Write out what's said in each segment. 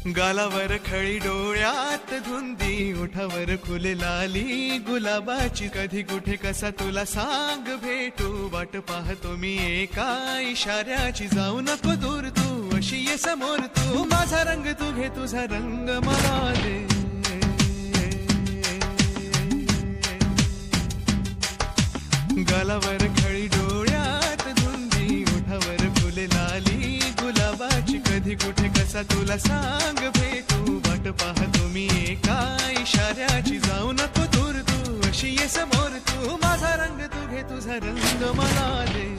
गालावर खळी डोळ्यात धुंदी ओठावर फुले लाली गुलाबाची कधी कुठे कसा तुला सांग भेटू वाट पाहतो मी एका इशाऱ्याची जाऊ नको दूर तू अशी ये समोर तू माझा रंग तू घे तुझा रंग मला दे गालावर खळी डोळ्यात धुंदी ओठावर फुले लाली गुलाबाची कधी कुठे कसा तुला सांग भेटू वाट पाहतो मी एका इशाऱ्याची जाऊ नको दूर तू अशी ये समोर तू माझा रंग तू घे तुझा रंग मला दे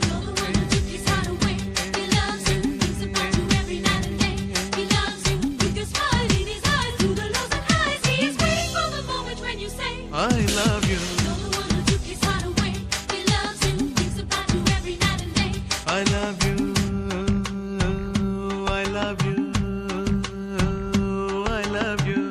I love you I love you I love you I love you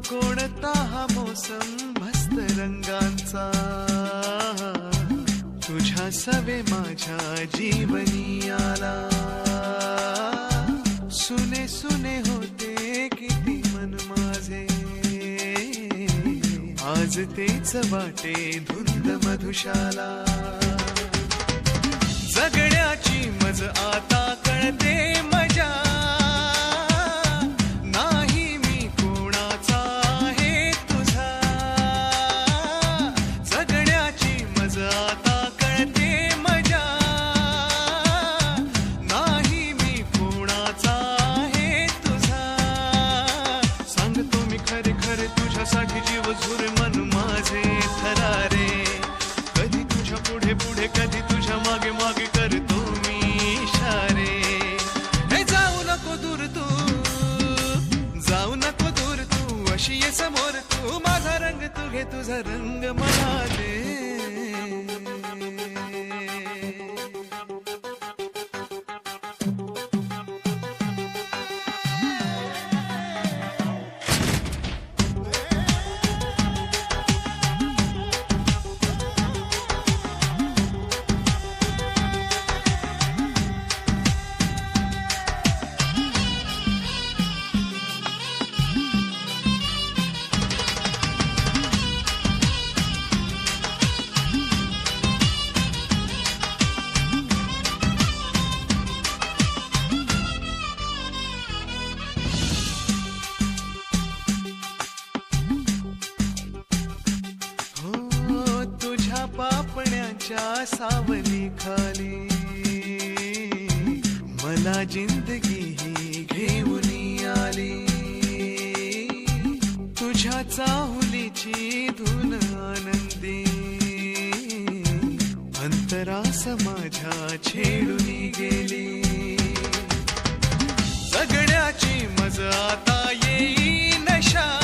कोणता हा मोसम मस्त रंगांचा तुझ्या सवे माझ्या जीवनी आला सुने सुने होते किती मन माझे आज तेच वाटे धुंद मधुशाला जगण्याची मज आता कळते मजा तुझ्यासाठी जीव झुरे मन माझे थरारे कधी तुझ्या पुढे पुढे कधी तुझ्या मागे मागे करतो मी इशारे हे जाऊ नको दूर तू जाऊ नको दूर तू अशी ये समोर तू माझा रंग तू घे तुझा रंग मला दे पापण्याच्या सावली खाली मला जिंदगी ही घेऊन आली तुझ्या चाहुलीची धून आनंदी अंतरास माझ्या छेडून गेली जगण्याची मज आता येई नशा